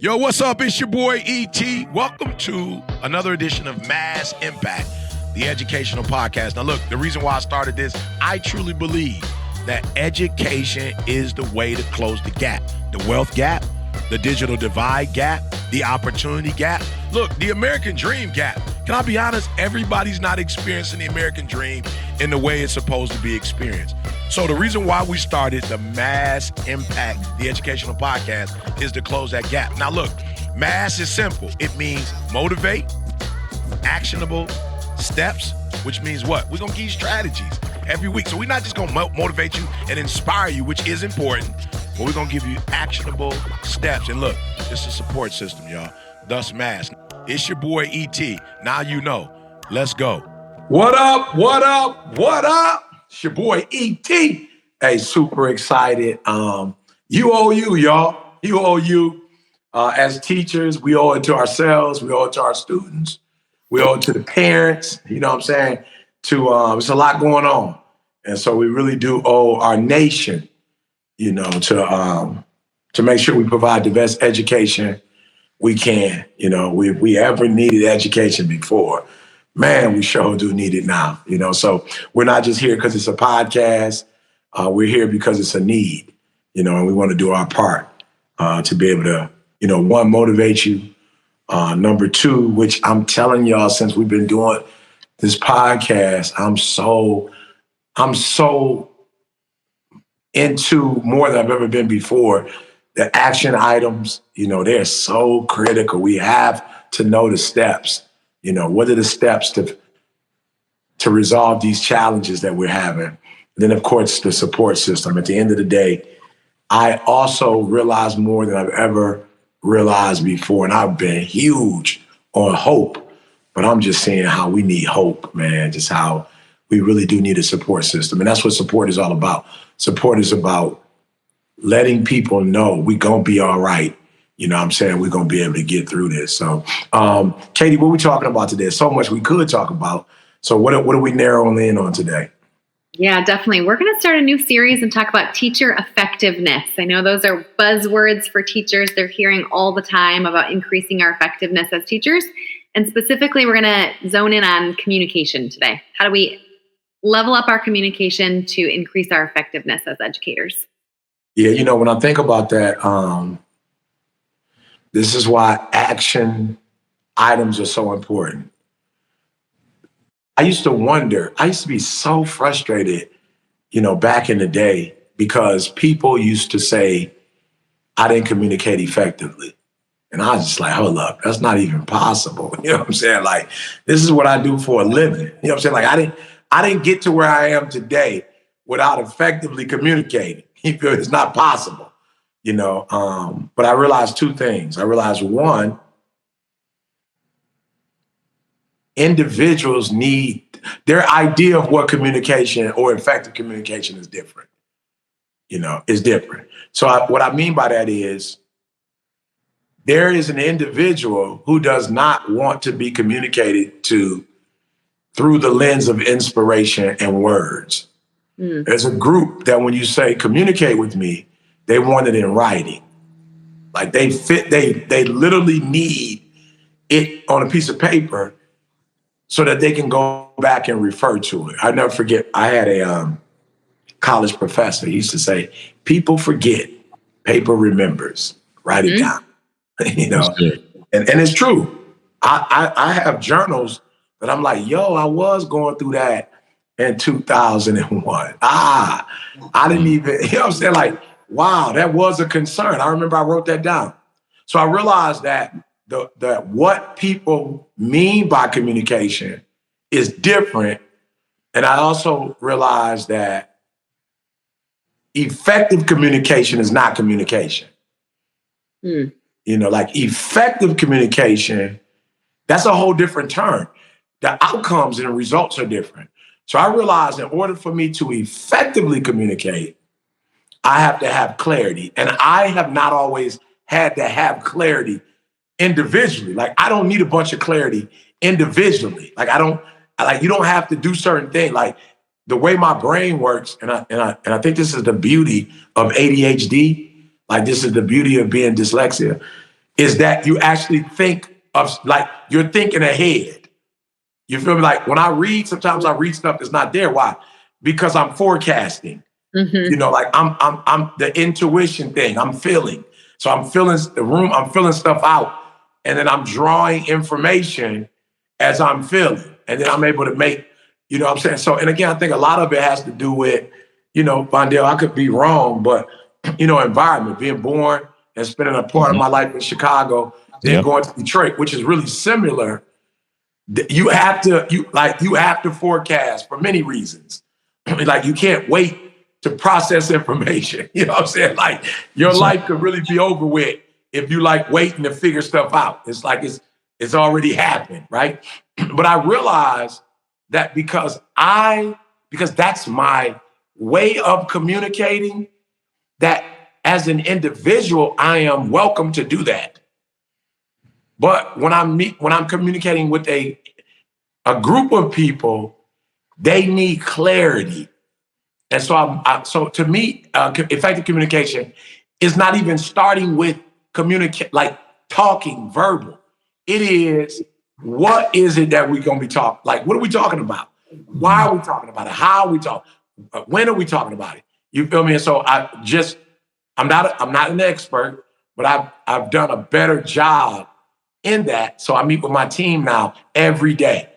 Yo, what's up? It's your boy E.T. Welcome to another edition of M.A.S.S Impact, the educational podcast. Now, look, the reason why I started this, I truly believe that education is the way to close the gap, the wealth gap, the digital divide gap, the opportunity gap. Look, the American dream gap. Can I be honest? Everybody's not experiencing the American dream in the way it's supposed to be experienced. So the reason why we started the M.A.S.S Impact, the educational podcast, is to close that gap. Now look, M.A.S.S is simple. It means motivate, actionable steps, which means what? We're going to give you strategies every week. So we're not just going to motivate you and inspire you, which is important, but we're going to give you actionable steps. And look, it's a support system, y'all. Thus M.A.S.S. It's your boy E.T. Now you know. Let's go. What up? What up? What up? It's your boy E.T. Hey, super excited. You owe you, y'all. You owe you. As teachers, we owe it to ourselves. We owe it to our students. We owe it to the parents. You know what I'm saying? It's a lot going on. And so we really do owe our nation, you know, to make sure we provide the best education we can. You know, we ever needed education before. Man, we sure do need it now, you know. So we're not just here because it's a podcast. We're here because it's a need, you know, and we want to do our part to be able to, you know, one, motivate you. Number two, which I'm telling y'all, since we've been doing this podcast, I'm so into more than I've ever been before. The action items, you know, they're so critical. We have to know the steps. You know, what are the steps to resolve these challenges that we're having? And then, of course, the support system. At the end of the day, I also realize more than I've ever realized before, and I've been huge on hope, but I'm just seeing how we need hope, man, just how we really do need a support system. And that's what support is all about. Support is about letting people know we gonna be all right. You know what I'm saying? We're going to be able to get through this. So, Katie, what are we talking about today? So much we could talk about. So what are we narrowing in on today? Yeah, definitely. We're going to start a new series and talk about teacher effectiveness. I know those are buzzwords for teachers. They're hearing all the time about increasing our effectiveness as teachers. And specifically, we're going to zone in on communication today. How do we level up our communication to increase our effectiveness as educators? Yeah, you know, when I think about that, this is why action items are so important. I used to be so frustrated, you know, back in the day because people used to say I didn't communicate effectively. And I was just like, hold up, that's not even possible. You know what I'm saying? Like, this is what I do for a living. You know what I'm saying? Like, I didn't get to where I am today without effectively communicating. It's not possible. You know, but I realized two things. I realized one, individuals need their idea of what communication or effective communication is different. You know, is different. So what I mean by that is there is an individual who does not want to be communicated to through the lens of inspiration and words. There's a group that when you say communicate with me, they want it in writing. Like they literally need it on a piece of paper so that they can go back and refer to it. I never forget, I had a college professor. He used to say, people forget, paper remembers. Write it down. You know, and it's true. I have journals that I'm like, yo, I was going through that in 2001. I didn't even, you know what I'm saying? Like, wow, that was a concern. I remember I wrote that down. So I realized that that what people mean by communication is different. And I also realized that effective communication is not communication. You know, like effective communication, that's a whole different term. The outcomes and the results are different. So I realized in order for me to effectively communicate, I have to have clarity. And I have not always had to have clarity individually. Like, I don't need a bunch of clarity individually. Like, you don't have to do certain things. Like, the way my brain works, and I think this is the beauty of ADHD. Like, this is the beauty of being dyslexia, is that you actually think of, like, you're thinking ahead. You feel me? Like when I read, sometimes I read stuff that's not there. Why? Because I'm forecasting. You know, like I'm the intuition thing. I'm feeling. So I'm feeling the room. I'm feeling stuff out, and then I'm drawing information as I'm feeling, and then I'm able to make. You know what I'm saying? So, and again, I think a lot of it has to do with, you know, Vondell, I could be wrong, but you know, environment, being born and spending a part of my life in Chicago, then going to Detroit, which is really similar. You have to forecast for many reasons. Like you can't wait to process information. You know what I'm saying? Like your life could really be over with if you like waiting to figure stuff out. It's like it's already happened, right? But I realized that because that's my way of communicating, that as an individual, I am welcome to do that. But when I'm communicating with a group of people, they need clarity. And so so to me, effective communication is not even starting with like talking verbal. It is, what is it that we're going to be talking? Like, what are we talking about? Why are we talking about it? How are we talking? When are we talking about it? You feel me? And so I'm not an expert, but I've done a better job in that. So I meet with my team now every day.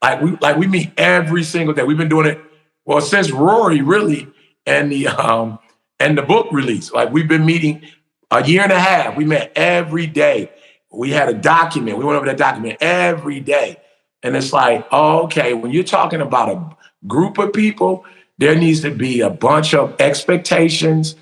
Like we meet every single day. We've been doing it, well, since Rory really and the book release. Like we've been meeting a year and a half. We met every day. We had a document. We went over that document every day. And it's like, oh, okay, when you're talking about a group of people, there needs to be a bunch of expectations.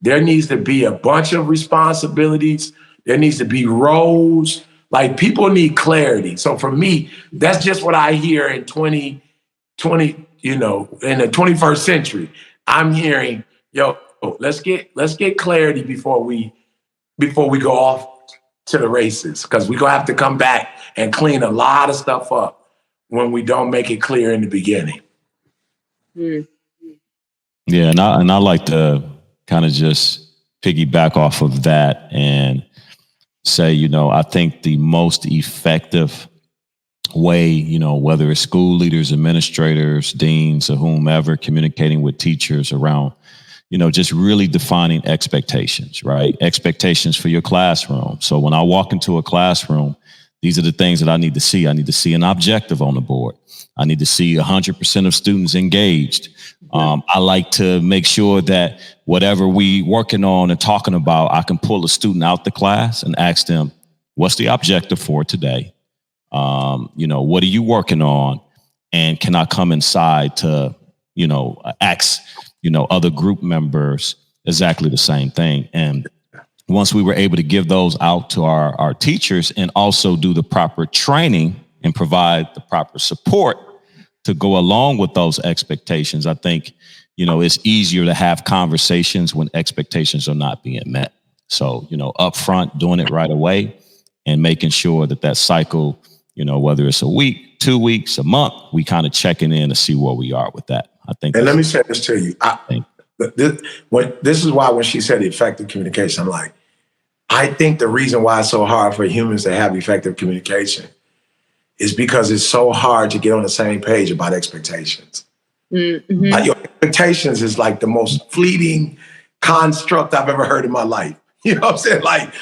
There needs to be a bunch of responsibilities. There needs to be roles. Like people need clarity. So for me, that's just what I hear in 2020, you know, in the 21st century. I'm hearing, yo, let's get clarity before we go off to the races, because we're gonna have to come back and clean a lot of stuff up when we don't make it clear in the beginning. Yeah, and I like to kind of just piggyback off of that and say, you know, I think the most effective way, you know, whether it's school leaders, administrators, deans, or whomever, communicating with teachers around, you know, just really defining expectations, right? Expectations for your classroom. So when I walk into a classroom, these are the things that I need to see. I need to see an objective on the board. I need to see 100% of students engaged. I like to make sure that whatever we working on and talking about, I can pull a student out the class and ask them, what's the objective for today? You know, what are you working on? And can I come inside to, you know, ask, you know, other group members exactly the same thing. And once we were able to give those out to our teachers and also do the proper training and provide the proper support to go along with those expectations, I think, you know, it's easier to have conversations when expectations are not being met. So, you know, upfront, doing it right away and making sure that cycle, you know, whether it's a week, 2 weeks, a month, we kind of checking in to see where we are with that. I think. And let me say this to you. This is why when she said effective communication, I'm like, I think the reason why it's so hard for humans to have effective communication is because it's so hard to get on the same page about expectations. Mm-hmm. Like your expectations is like the most fleeting construct I've ever heard in my life. You know what I'm saying? Like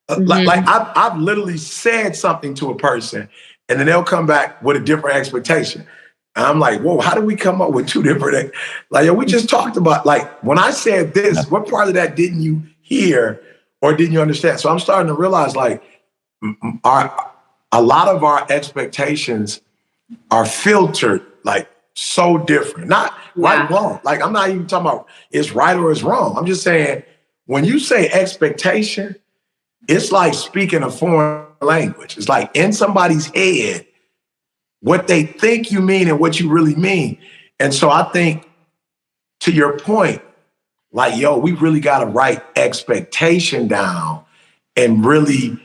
I've literally said something to a person and then they'll come back with a different expectation. And I'm like, whoa, how did we come up with two different? Like, we just talked about, like, when I said this, what part of that didn't you hear or didn't you understand? So I'm starting to realize, like, a lot of our expectations are filtered, like, so different. Not right, wrong. Like, I'm not even talking about it's right or it's wrong. I'm just saying, when you say expectation, it's like speaking a foreign language. It's like in somebody's head, what they think you mean and what you really mean. And so I think, to your point, like, yo, we really got to write expectation down and really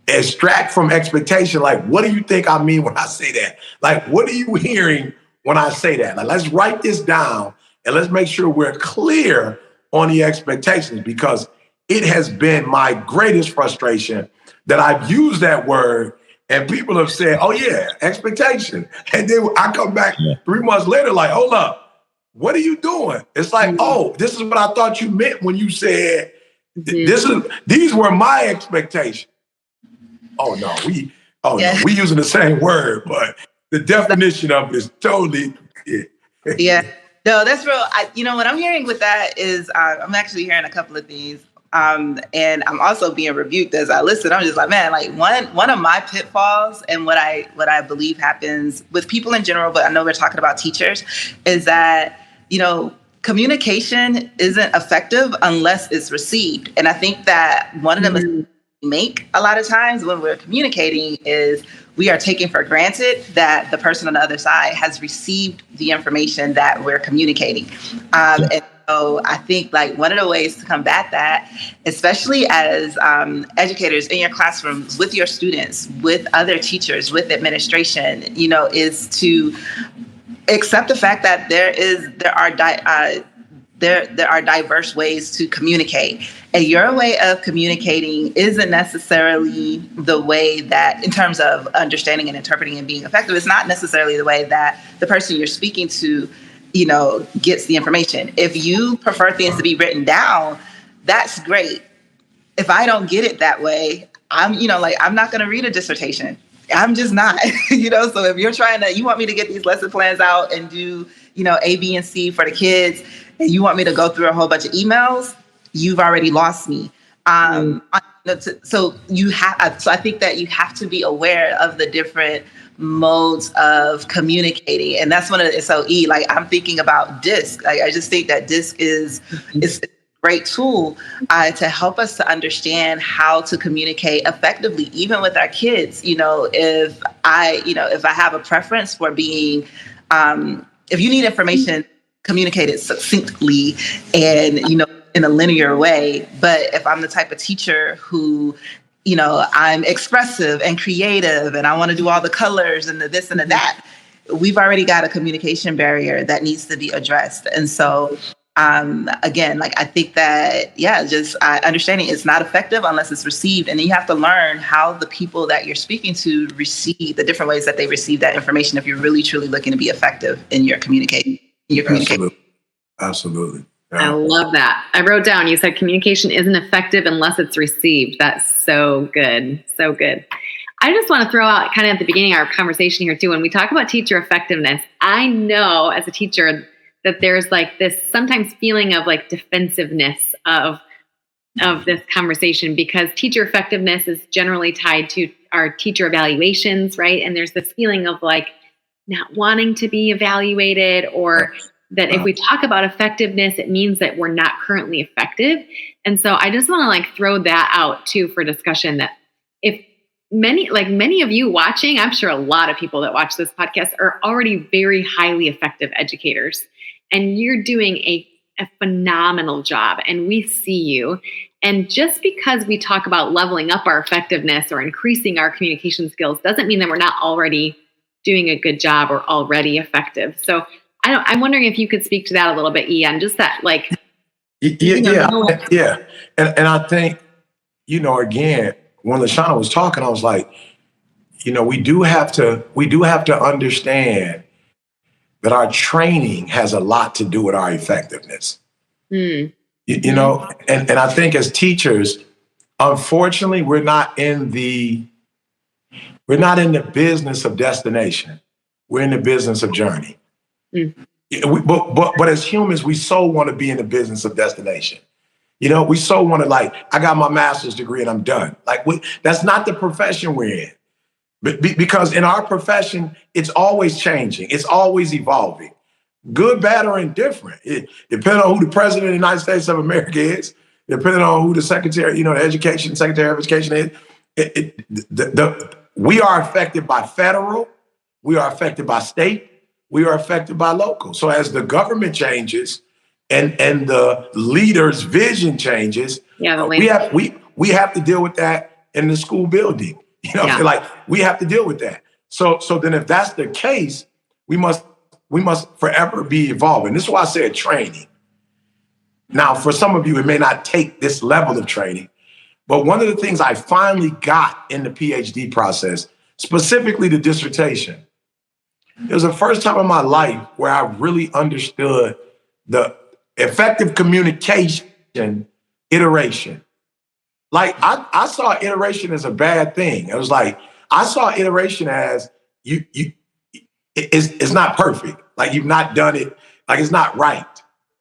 extract from expectation. Like, what do you think I mean when I say that? Like, what are you hearing when I say that? Like, let's write this down and let's make sure we're clear on the expectations, because it has been my greatest frustration that I've used that word and people have said, oh yeah, expectation. And then I come back 3 months later like, hold up, what are you doing? It's like, oh, this is what I thought you meant when you said, these were my expectations. Oh no, we using the same word, but the definition of it is totally. Yeah. No, that's real. What I'm hearing with that is I'm actually hearing a couple of things. And I'm also being rebuked as I listen. I'm just like, man, like one of my pitfalls and what I believe happens with people in general, but I know we're talking about teachers, is that, communication isn't effective unless it's received. And I think that one of the mistakes we make a lot of times when we're communicating is we are taking for granted that the person on the other side has received the information that we're communicating. And so I think like one of the ways to combat that, especially as educators in your classrooms, with your students, with other teachers, with administration, is to accept the fact that there are diverse ways to communicate. And your way of communicating isn't necessarily the way that, in terms of understanding and interpreting and being effective, it's not necessarily the way that the person you're speaking to, gets the information. If you prefer things to be written down, that's great. If I don't get it that way, I'm not going to read a dissertation. I'm just not, so if you want me to get these lesson plans out and do, A, B, and C for the kids, and you want me to go through a whole bunch of emails, you've already lost me. So I think that you have to be aware of the different modes of communicating. And that's like I'm thinking about DISC. I just think that DISC is a great tool to help us to understand how to communicate effectively, even with our kids. If I have a preference for being, if you need information communicated succinctly and, in a linear way, but if I'm the type of teacher who, I'm expressive and creative and I want to do all the colors and the this and the that, we've already got a communication barrier that needs to be addressed. And so, again, like I think that, understanding it's not effective unless it's received. And then you have to learn how the people that you're speaking to receive the different ways that they receive that information if you're really, truly looking to be effective in your communicating. Absolutely. I love that. I wrote down, you said communication isn't effective unless it's received. That's so good. So good. I just want to throw out kind of at the beginning of our conversation here too, when we talk about teacher effectiveness, I know as a teacher that there's like this sometimes feeling of like defensiveness of this conversation, because teacher effectiveness is generally tied to our teacher evaluations, right? And there's this feeling of like not wanting to be evaluated, or that if we talk about effectiveness, it means that we're not currently effective. And so I just want to like throw that out too for discussion, that if many of you watching, I'm sure a lot of people that watch this podcast are already very highly effective educators, and you're doing a phenomenal job, and we see you. And just because we talk about leveling up our effectiveness or increasing our communication skills doesn't mean that we're not already doing a good job or already effective. So I'm wondering if you could speak to that a little bit, Ian, just that like. Yeah. And I think, again, when LaShawn was talking, I was like, we do have to understand that our training has a lot to do with our effectiveness. And I think as teachers, unfortunately, we're not in the business of destination. We're in the business of journey. But as humans, we so want to be in the business of destination. We so want to, like, I got my master's degree and I'm done. Like, that's not the profession we're in. Because in our profession, it's always changing. It's always evolving. Good, bad, or indifferent. Depending on who the president of the United States of America is, depending on who the secretary, secretary of education is, we are affected by federal, we are affected by state, we are affected by local. So as the government changes and the leader's vision changes, we have to deal with that in the school building. Like we have to deal with that. So then if that's the case, we must forever be evolving. This is why I said training. Now, for some of you, it may not take this level of training, but one of the things I finally got in the PhD process, specifically the dissertation, it was the first time in my life where I really understood the effective communication iteration. Like I saw iteration as a bad thing. It was like, I saw iteration as it's not perfect. Like you've not done it, like it's not right.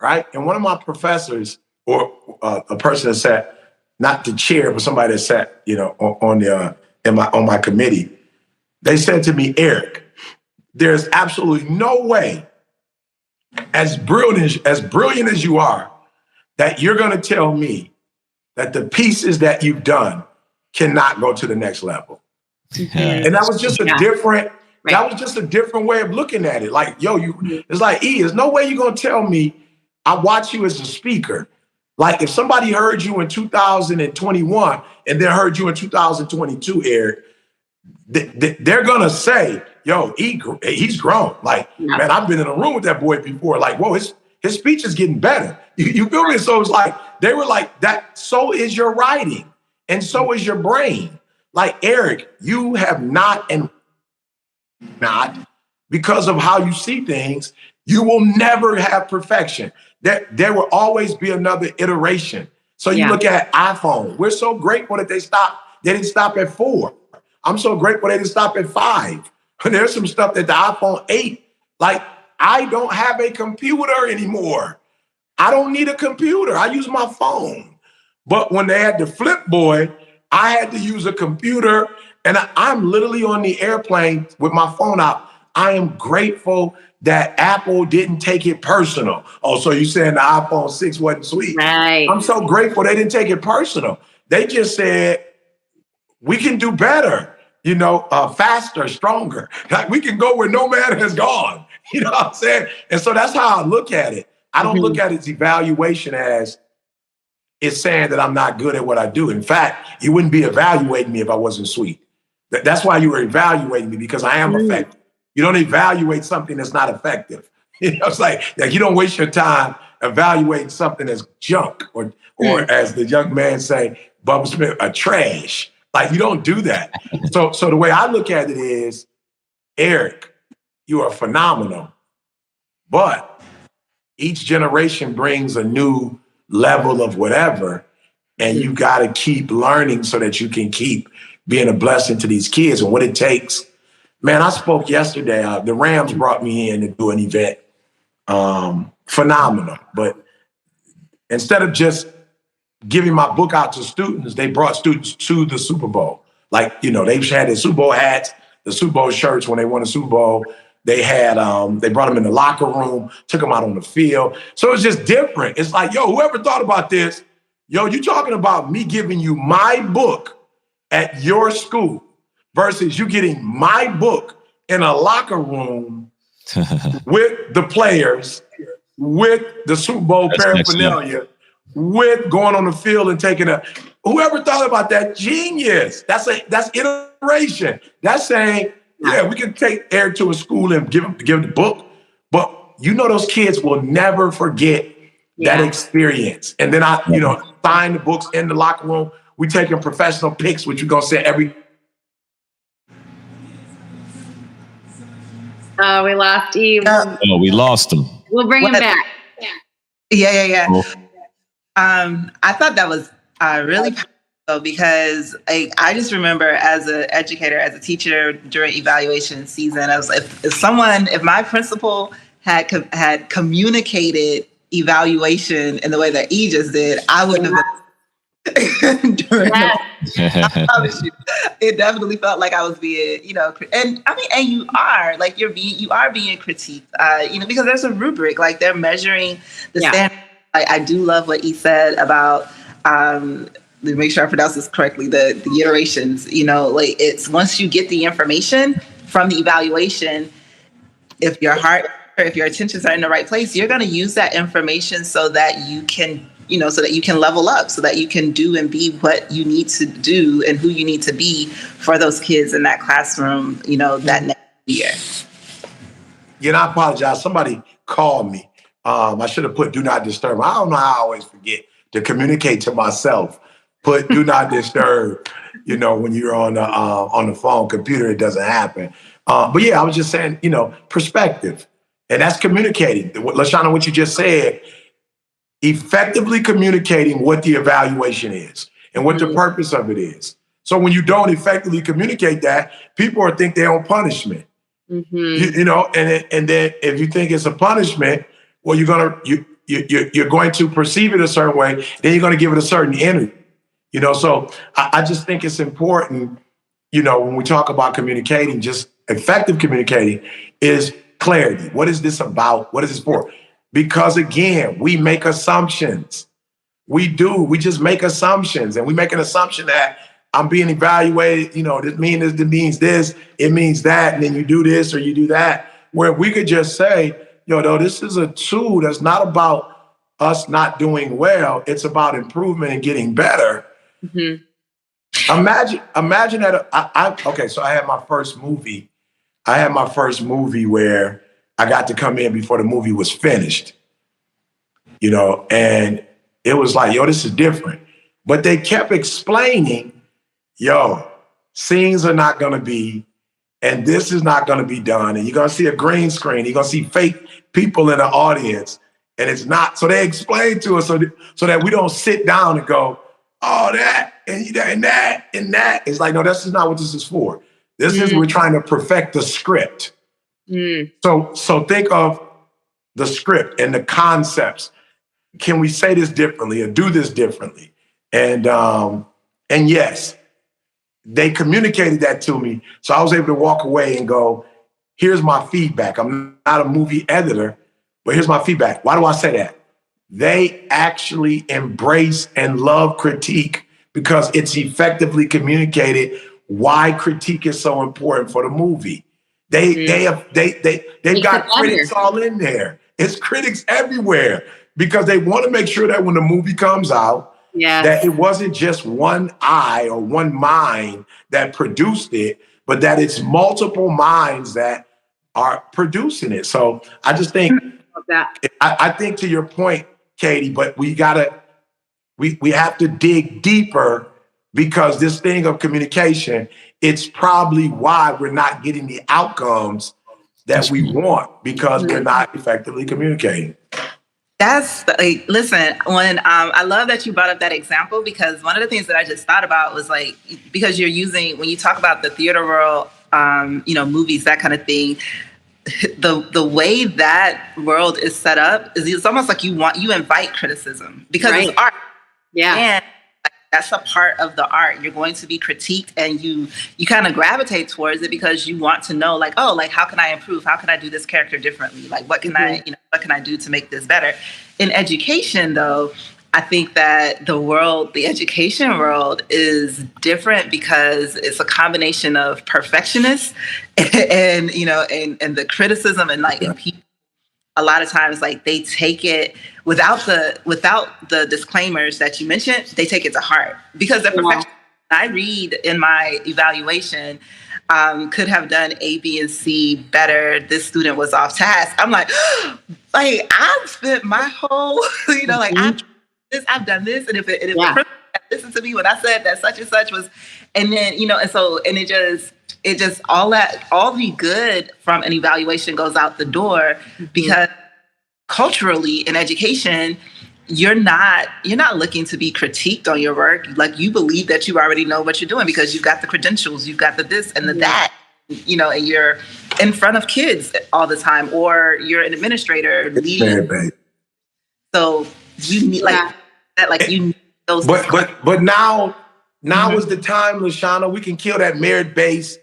Right. And one of my professors, or a person that sat, not the chair, but somebody that sat, on my committee, they said to me, Eric, there's absolutely no way, as brilliant as you are, that you're going to tell me that the pieces that you've done cannot go to the next level. Yeah. And that was just a different, that was just a different way of looking at it. Like, yo, it's like, there's no way you're going to tell me I watch you as a speaker. Like if somebody heard you in 2021 and then heard you in 2022, Eric, they're going to say, yo, he's grown. Like, man, I've been in a room with that boy before. Like, whoa, his speech is getting better. You feel me? So it's like, they were like, that, so is your writing and so is your brain. Like, Eric, you have not, because of how you see things, you will never have perfection. There will always be another iteration. So you look at iPhone. We're so grateful that they didn't stop at 4. I'm so grateful they didn't stop at 5. There's some stuff that the iPhone 8, like, I don't have a computer anymore. I don't need a computer. I use my phone. But when they had the Flip Boy, I had to use a computer, and I'm literally on the airplane with my phone out. I am grateful that Apple didn't take it personal. Oh, so you're saying the iPhone 6 wasn't sweet? Right. I'm so grateful they didn't take it personal. They just said, we can do better, faster, stronger. Like we can go where no man has gone. You know what I'm saying? And so that's how I look at it. I don't look at its evaluation as it's saying that I'm not good at what I do. In fact, you wouldn't be evaluating me if I wasn't sweet. That's why you were evaluating me, because I am effective. You don't evaluate something that's not effective. It's like you don't waste your time evaluating something that's junk, or as the young man say, Bubba Smith, a trash. Like you don't do that. So the way I look at it is, Eric, you are phenomenal, but each generation brings a new level of whatever, and you got to keep learning so that you can keep being a blessing to these kids. And what it takes, man, I spoke yesterday. The Rams brought me in to do an event. Phenomenal. But instead of just giving my book out to students, they brought students to the Super Bowl. Like, they've had their Super Bowl hats, the Super Bowl shirts when they won the Super Bowl. They had, they brought them in the locker room, took them out on the field. So it's just different. It's like, yo, whoever thought about this, yo, you talking about me giving you my book at your school versus you getting my book in a locker room with the players, with the Super Bowl paraphernalia, with going on the field and taking whoever thought about that, genius. That's iteration. That's saying, yeah, we can take Eric to a school and give him the book, but those kids will never forget that experience. And then I sign the books in the locker room. We taking professional pics, which we're gonna say every. Oh, we lost Eve. We lost him. We'll bring him back. Yeah. Cool. I thought that was really powerful, because I just remember as an educator, as a teacher during evaluation season, I was like, if my principal had communicated evaluation in the way that E just did, I wouldn't have. I promise you, it definitely felt like I was being, and you are like you are being critiqued, because there's a rubric, like they're measuring the standard. I do love what he said about, let me make sure I pronounce this correctly, the iterations. Like it's once you get the information from the evaluation, if your heart or if your intentions are in the right place, you're going to use that information so that you can level up, so that you can do and be what you need to do and who you need to be for those kids in that classroom, that next year. I apologize. Somebody called me. I should have put do not disturb. I don't know how I always forget to communicate to myself. Put do not disturb. When you're on the phone, computer, it doesn't happen. But yeah, I was just saying, perspective, and that's communicating. Lashana, what you just said, effectively communicating what the evaluation is and what the purpose of it is. So when you don't effectively communicate that, people will think they're on punishment. And then if you think it's a punishment, well, you're going to perceive it a certain way. Then you're going to give it a certain energy. So I just think it's important. When we talk about communicating, just effective communicating is clarity. What is this about? What is this for? Because again, we make assumptions. We do. We just make assumptions, and we make an assumption that I'm being evaluated. This means this, it means that, and then you do this or you do that. Where we could just say, this is a tool that's not about us not doing well. It's about improvement and getting better. Imagine that. Okay, so I had my first movie. Where I got to come in before the movie was finished. And it was like, this is different. But they kept explaining, scenes are not going to be, and this is not going to be done. And you're going to see a green screen. You're going to see fake people in the audience. And it's not. So they explained to us so that we don't sit down and go, oh, that, and that, and that. It's like, no, this is not what this is for. This is, we're trying to perfect the script. So think of the script and the concepts. Can we say this differently or do this differently? And yes, they communicated that to me. So I was able to walk away and go, here's my feedback. I'm not a movie editor, but here's my feedback. Why do I say that? They actually embrace and love critique because it's effectively communicated why critique is so important for the movie. They've got critics all in there. It's critics everywhere because they want to make sure that when the movie comes out, that it wasn't just one eye or one mind that produced it, but that it's multiple minds that are producing it. So I just think, I think to your point, Katie, but we have to dig deeper because this thing of communication, it's probably why we're not getting the outcomes that we want because we're not effectively communicating. Listen, when I love that you brought up that example because one of the things that I just thought about was because when you talk about the theater world, movies, that kind of thing, the way that world is set up is it's almost like you invite criticism because it's art. Yeah. And that's a part of the art. You're going to be critiqued and you kind of gravitate towards it because you want to know how can I improve? How can I do this character differently? What can I do to make this better? In education though, I think that the education world is different because it's a combination of perfectionists and the criticism and people. A lot of times, they take it without the disclaimers that you mentioned. They take it to heart because the perfection I read in my evaluation could have done A, B, and C better. This student was off task. I'm I've spent my whole, I've done this, and if the person listened to me when I said that such and such was, and then it just all the good from an evaluation goes out the door because culturally in education, you're not looking to be critiqued on your work. You believe that you already know what you're doing because you've got the credentials, you've got the this and the that, and you're in front of kids all the time, or you're an administrator leading. So you need you need those. But now is the time, Lashana, we can kill that merit-based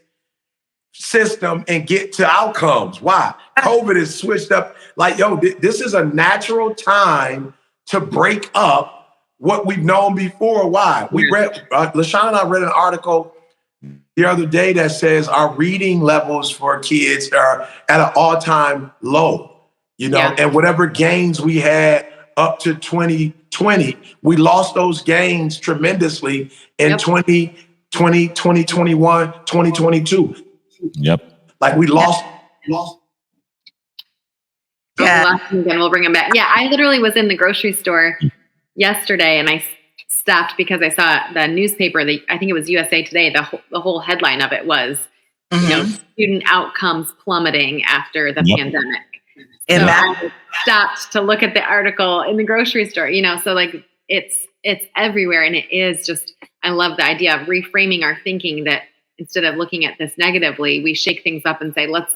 system and get to outcomes. Why? COVID is switched up. This is a natural time to break up what we've known before. Why? We read, Lashana and I read an article the other day that says our reading levels for kids are at an all-time low, and whatever gains we had up to 2020, we lost those gains tremendously in 2020, 2021, 2022. Yep. We lost Yeah. And we'll bring them back. Yeah, I literally was in the grocery store yesterday, and I stopped because I saw the newspaper. I think it was USA Today. The whole headline of it was, student outcomes plummeting after the pandemic. So I stopped to look at the article in the grocery store. So like it's everywhere, and it is just. I love the idea of reframing our thinking, that instead of looking at this negatively, we shake things up and say, let's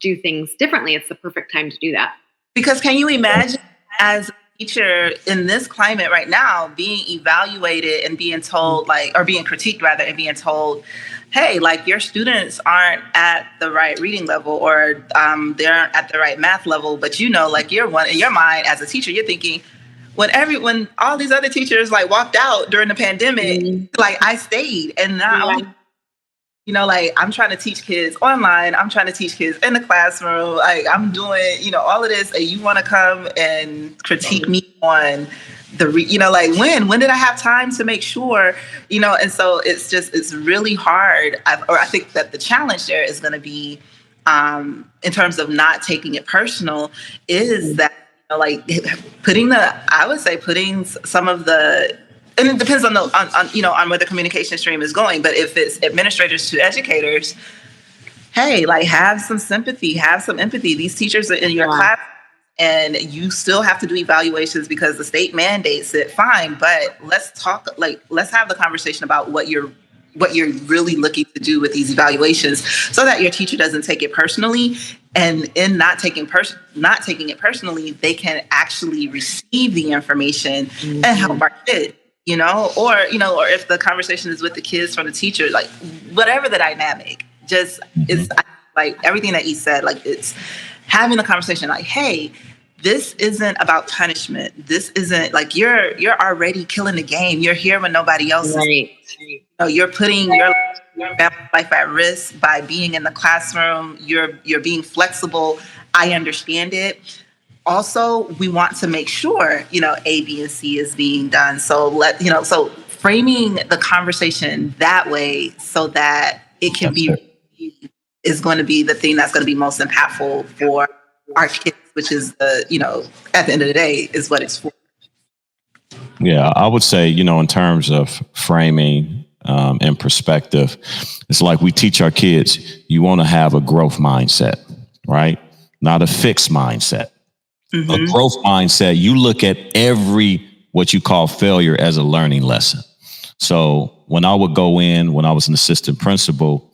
do things differently. It's the perfect time to do that. Because can you imagine, as a teacher in this climate right now, being evaluated and being told, or being critiqued rather, and being told, hey, like, your students aren't at the right reading level, or they aren't at the right math level, but like, you're one in your mind as a teacher, you're thinking, when all these other teachers like walked out during the pandemic, like, I stayed, and not only, like, I'm trying to teach kids online, I'm trying to teach kids in the classroom, like, I'm doing, all of this, and you want to come and critique me on the, like, when did I have time to make sure, and so it's really hard. I think that the challenge there is going to be, in terms of not taking it personal, is that, like, putting some of the, and it depends on on where the communication stream is going. But if it's administrators to educators, hey, like, have some sympathy, have some empathy. These teachers are in your class, and you still have to do evaluations because the state mandates it. Fine, but let's have the conversation about what you're really looking to do with these evaluations, so that your teacher doesn't take it personally. And in not taking it personally, they can actually receive the information and help our kids, or if the conversation is with the kids from the teacher, like, whatever the dynamic, just is like everything that he said, like, it's having the conversation like, hey, this isn't about punishment. This isn't like you're already killing the game. You're here when nobody else is. You're putting your life at risk by being in the classroom. You're being flexible. I understand it. Also, we want to make sure, A, B, and C is being done. So so framing the conversation that way, so that it can is going to be the thing that's going to be most impactful for our kids, which is at the end of the day, is what it's for. Yeah, I would say, in terms of framing and perspective, it's like we teach our kids, you want to have a growth mindset, right? Not a fixed mindset. Mm-hmm. A growth mindset, you look at every what you call failure as a learning lesson. So when I would go in, when I was an assistant principal,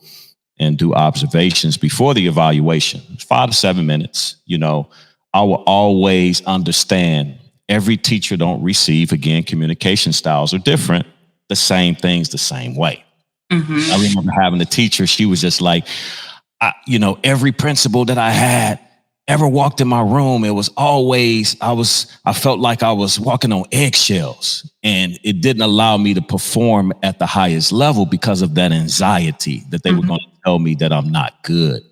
and do observations before the evaluation, 5 to 7 minutes, I will always understand every teacher don't receive, again, communication styles are different, the same things the same way. Mm-hmm. I remember having a teacher, she was just like, every principal that I had ever walked in my room, it was always, I felt like I was walking on eggshells, and it didn't allow me to perform at the highest level because of that anxiety that they were going to tell me that I'm not good.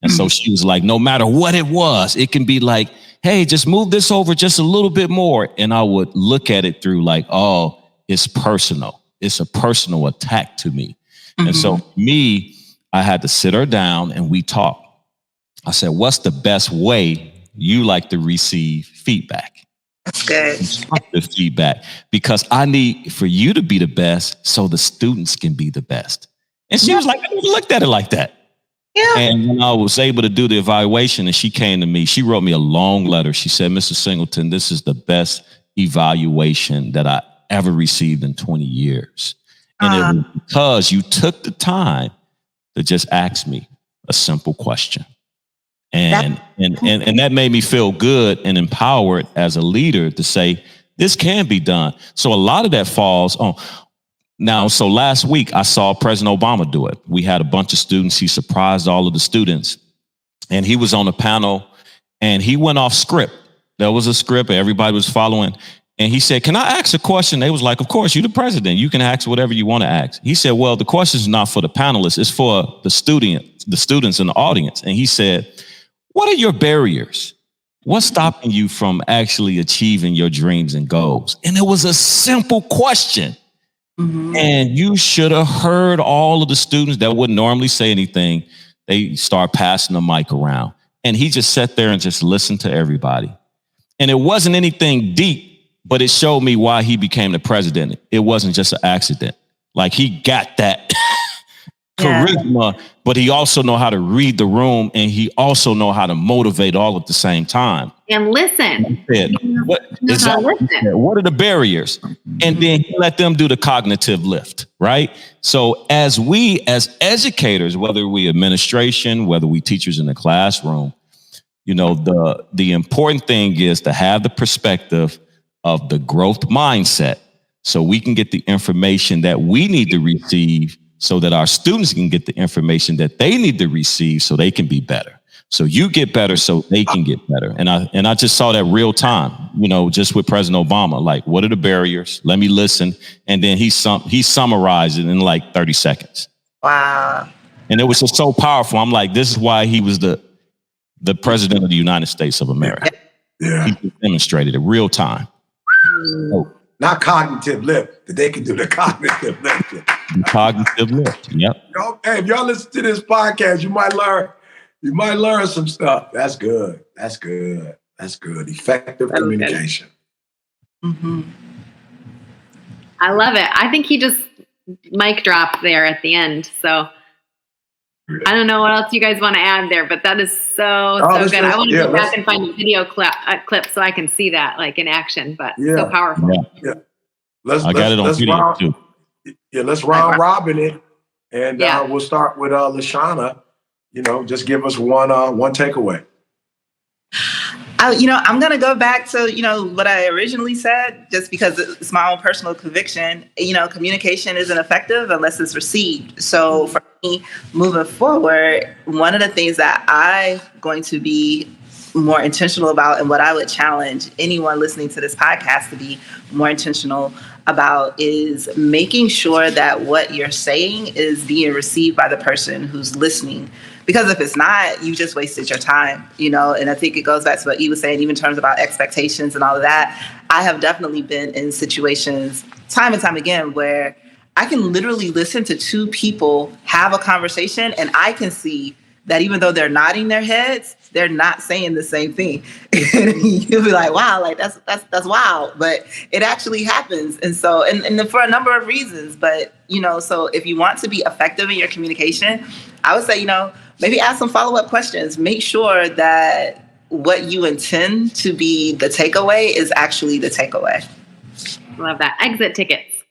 And so she was like, no matter what it was, it can be like, hey, just move this over just a little bit more. And I would look at it through like, oh, it's personal. It's a personal attack to me. Mm-hmm. And so me, I had to sit her down and we talked. I said, what's the best way you like to receive feedback? That's good. Constructive feedback, because I need for you to be the best so the students can be the best. And she was like, I never looked at it like that. Yeah. And when I was able to do the evaluation and she came to me, she wrote me a long letter. She said, Mr. Singleton, this is the best evaluation that I ever received in 20 years. And it was because you took the time to just ask me a simple question. And that made me feel good and empowered as a leader to say, this can be done. So a lot of that falls on. Now, so last week, I saw President Obama do it. We had a bunch of students. He surprised all of the students. And he was on a panel and he went off script. There was a script. Everybody was following. And he said, can I ask a question? They was like, of course, you're the president. You can ask whatever you want to ask. He said, well, the question is not for the panelists. It's for the students in the audience. And he said, what are your barriers? What's stopping you from actually achieving your dreams and goals? And it was a simple question. Mm-hmm. And you should have heard all of the students that wouldn't normally say anything. They start passing the mic around. And he just sat there and just listened to everybody. And it wasn't anything deep, but it showed me why he became the president. It wasn't just an accident. Like, he got that charisma, but he also know how to read the room, and he also know how to motivate all at the same time. And listen. What are the barriers? And then he let them do the cognitive lift, right? So as we, as educators, whether we administration, whether we teachers in the classroom, you know, the important thing is to have the perspective of the growth mindset, so we can get the information that we need to receive, so that our students can get the information that they need to receive, so they can be better. So you get better so they can get better. And I just saw that real time, you know, just with President Obama. Like, what are the barriers? Let me listen. And then he summarized it in like 30 seconds. Wow. And it was just so powerful. I'm like, this is why he was the president of the United States of America. Yeah. He demonstrated it real time. Oh. Not cognitive lift, that they can do the cognitive lift. Cognitive lift. Yep. Hey, if y'all listen to this podcast, you might learn some stuff. That's good. That's good. That's good. Effective communication. Mm-hmm. I love it. I think he just mic dropped there at the end. So I don't know what else you guys want to add there, but that is so good. I want to go back and find a video clip so I can see that like in action, but so powerful. Yeah. I got it on video too. Yeah, let's round robin it, and we'll start with LaShawna. You know, just give us one takeaway. I'm going to go back to, what I originally said, just because it's my own personal conviction. Communication isn't effective unless it's received. So for me, moving forward, one of the things that I'm going to be more intentional about, and what I would challenge anyone listening to this podcast to be more intentional about, is making sure that what you're saying is being received by the person who's listening. Because if it's not, you just wasted your time, and I think it goes back to what you were saying, even in terms about expectations and all of that. I have definitely been in situations time and time again where I can literally listen to two people have a conversation, and I can see that even though they're nodding their heads, they're not saying the same thing. You'll be like, wow, like that's wild. But it actually happens. And so, and for a number of reasons, but, so if you want to be effective in your communication, I would say, maybe ask some follow-up questions. Make sure that what you intend to be the takeaway is actually the takeaway. Love that. Exit tickets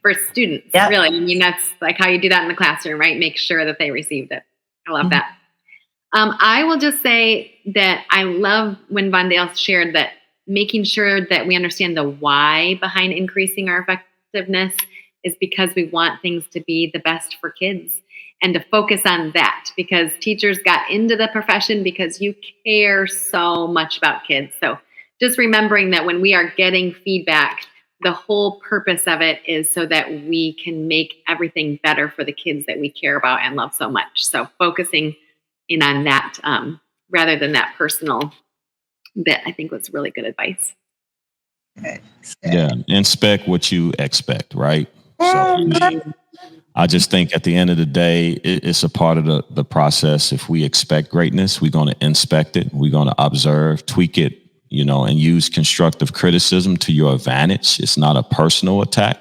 for students. Yep. Really. I mean, that's like how you do that in the classroom, right? Make sure that they received it. I love that. I will just say that I love when Vondale shared that making sure that we understand the why behind increasing our effectiveness is because we want things to be the best for kids, and to focus on that, because teachers got into the profession because you care so much about kids. So just remembering that when we are getting feedback, the whole purpose of it is so that we can make everything better for the kids that we care about and love so much. So focusing in on that rather than that personal bit, I think was really good advice. Yeah, inspect what you expect, right? So I just think at the end of the day, it's a part of the process. If we expect greatness, we're going to inspect it. We're going to observe, tweak it, and use constructive criticism to your advantage. It's not a personal attack.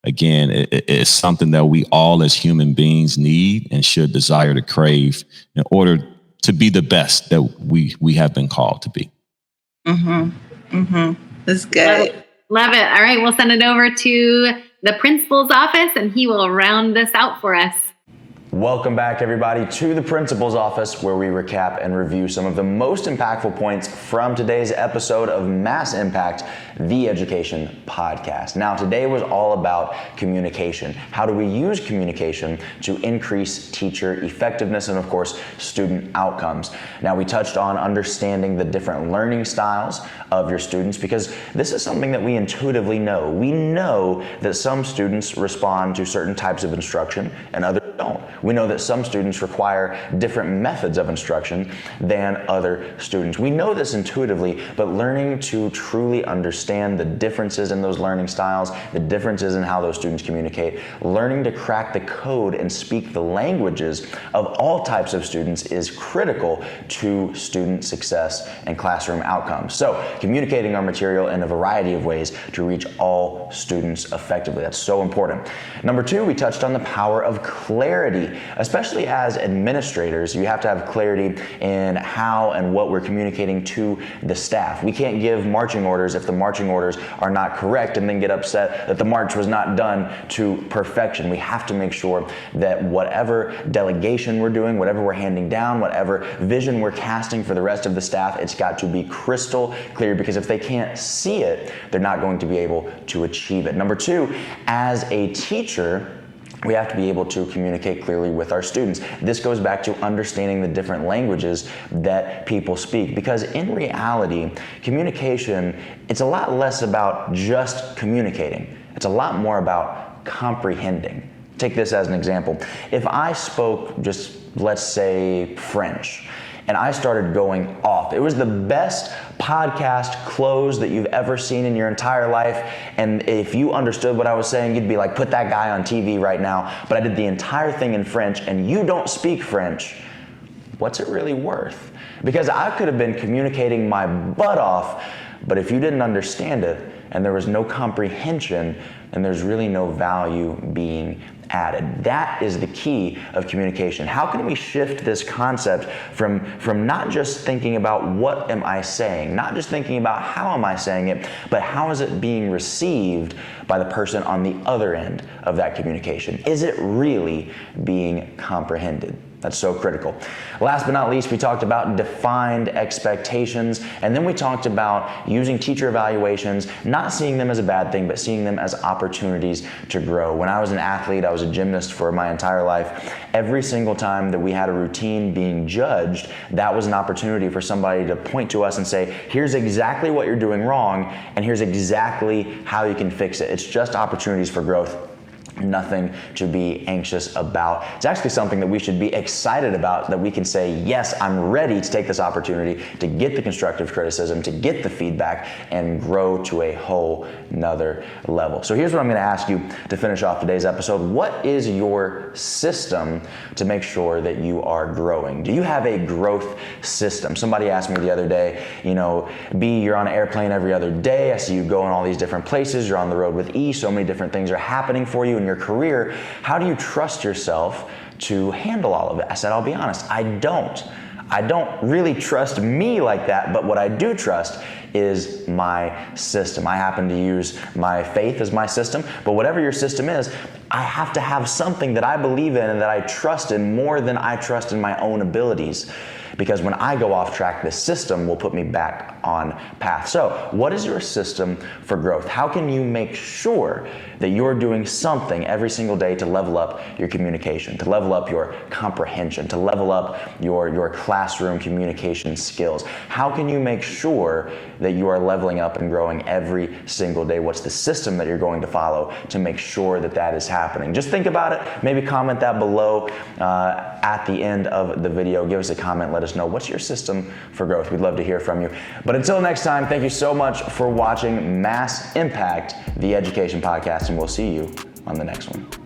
Again, it's something that we all as human beings need and should desire to crave in order to be the best that we have been called to be. That's good. Love it. All right, we'll send it over to the principal's office, and he will round this out for us. Welcome back, everybody, to the principal's office, where we recap and review some of the most impactful points from today's episode of Mass Impact, the Education Podcast. Now, today was all about communication. How do we use communication to increase teacher effectiveness and, of course, student outcomes? Now, we touched on understanding the different learning styles of your students, because this is something that we intuitively know. We know that some students respond to certain types of instruction and others don't. We know that some students require different methods of instruction than other students. We know this intuitively, but learning to truly understand understand the differences in those learning styles, the differences in how those students communicate. Learning to crack the code and speak the languages of all types of students is critical to student success and classroom outcomes. So, communicating our material in a variety of ways to reach all students effectively. That's so important. Number 2, we touched on the power of clarity. Especially as administrators, you have to have clarity in how and what we're communicating to the staff. We can't give marching orders if the marching orders are not correct and then get upset that the march was not done to perfection. We have to make sure that whatever delegation we're doing, whatever we're handing down, whatever vision we're casting for the rest of the staff, it's got to be crystal clear, because if they can't see it, they're not going to be able to achieve it. Number 2, as a teacher, we have to be able to communicate clearly with our students. This goes back to understanding the different languages that people speak, because in reality, communication, it's a lot less about just communicating. It's a lot more about comprehending. Take this as an example. If I spoke just, let's say, French, and I started going off. It was the best podcast close that you've ever seen in your entire life. And if you understood what I was saying, you'd be like, put that guy on TV right now. But I did the entire thing in French, and you don't speak French. What's it really worth? Because I could have been communicating my butt off, but if you didn't understand it and there was no comprehension, then there's really no value being added. That is the key of communication. How can we shift this concept from not just thinking about what am I saying, not just thinking about how am I saying it, but how is it being received by the person on the other end of that communication? Is it really being comprehended? That's so critical. Last but not least, we talked about defined expectations, and then we talked about using teacher evaluations, not seeing them as a bad thing, but seeing them as opportunities to grow. When I was an athlete, I was a gymnast for my entire life. Every single time that we had a routine being judged, that was an opportunity for somebody to point to us and say, here's exactly what you're doing wrong, and here's exactly how you can fix it. It's just opportunities for growth. Nothing to be anxious about. It's actually something that we should be excited about, that we can say, yes, I'm ready to take this opportunity to get the constructive criticism, to get the feedback, and grow to a whole nother level. So here's what I'm going to ask you to finish off today's episode. What is your system to make sure that you are growing? Do you have a growth system? Somebody asked me the other day, B, you're on an airplane every other day. I see you go in all these different places. You're on the road with E. So many different things are happening for you in your career. How do you trust yourself to handle all of it? I said, I'll be honest, I don't really trust me like that, but what I do trust is my system. I happen to use my faith as my system, but whatever your system is, I have to have something that I believe in and that I trust in more than I trust in my own abilities. Because when I go off track, the system will put me back on path. So, what is your system for growth? How can you make sure that you're doing something every single day to level up your communication, to level up your comprehension, to level up your classroom communication skills? How can you make sure that you are leveling up and growing every single day? What's the system that you're going to follow to make sure that that is happening? Just think about it. Maybe comment that below at the end of the video. Give us a comment. Let us know, what's your system for growth? We'd love to hear from you. But until next time, thank you so much for watching M.A.S.S. Impact, the Education Podcast, and we'll see you on the next one.